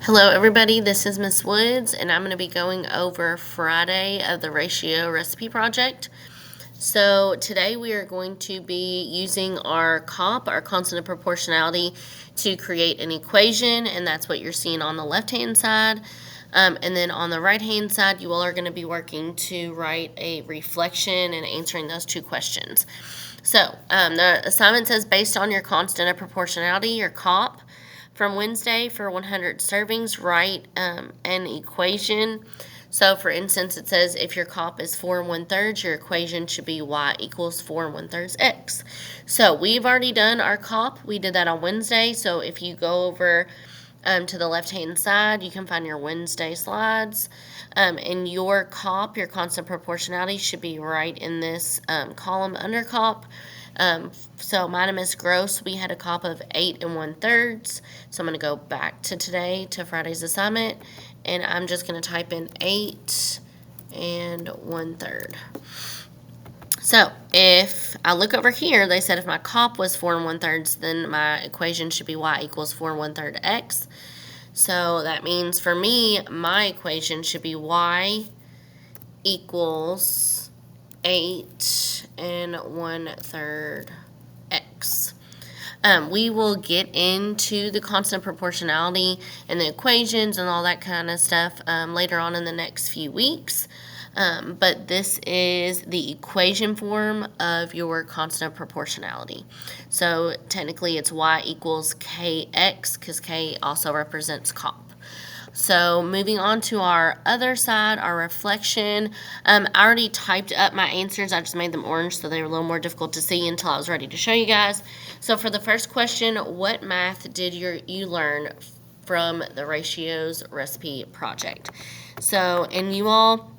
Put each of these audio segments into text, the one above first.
Hello everybody, this is Miss Woods and I'm going to be going over Friday of the ratio recipe project. So today we are going to be using our COP, our constant of proportionality, to create an equation, and that's what you're seeing on the left hand side. And then on the right hand side you all are going to be working to write a reflection and answering those two questions. So the assignment says, based on your constant of proportionality, your COP, from Wednesday for 100 servings, write an equation. So for instance, it says if your COP is 4 1/3, your equation should be y equals 4 1/3 x. So we've already done our COP. We did that on Wednesday. So if you go over to the left-hand side, you can find your Wednesday slides. And your COP, your constant proportionality, should be right in this column under COP. So mine and Miss Gross, we had a COP of 8 1/3. So I'm going to go back to today, to Friday's assignment, and I'm just going to type in 8 1/3. So if I look over here, they said if my COP was 4 1/3, then my equation should be y equals 4 1/3 x. So that means for me, my equation should be y equals 8 1/3 x. We will get into the constant proportionality and the equations and all that kind of stuff later on in the next few weeks. But this is the equation form of your constant proportionality. So technically it's y equals kx, because k also represents COP. So moving on to our other side, our reflection. I already typed up my answers. I just made them orange so they were a little more difficult to see until I was ready to show you guys. So for the first question, what math did you learn from the ratios recipe project? So, and you all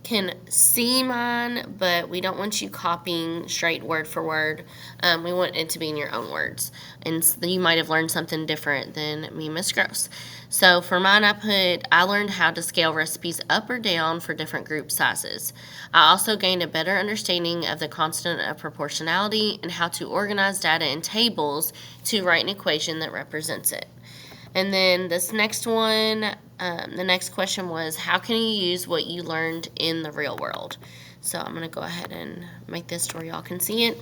can see mine, but we don't want you copying straight word for word. We want it to be in your own words. And so you might have learned something different than me, Miss Gross. So for mine, I learned how to scale recipes up or down for different group sizes. I also gained a better understanding of the constant of proportionality and how to organize data in tables to write an equation that represents it. And then this next one, the next question was, how can you use what you learned in the real world? So I'm going to go ahead and make this where y'all can see it.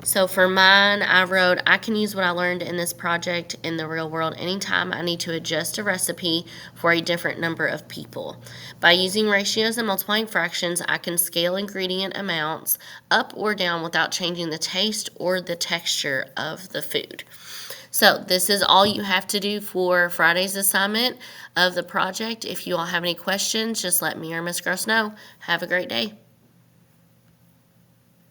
So for mine, I wrote, I can use what I learned in this project in the real world anytime I need to adjust a recipe for a different number of people. By using ratios and multiplying fractions, I can scale ingredient amounts up or down without changing the taste or the texture of the food. So this is all you have to do for Friday's assignment of the project. If you all have any questions, just let me or Miss Gross know. Have a great day.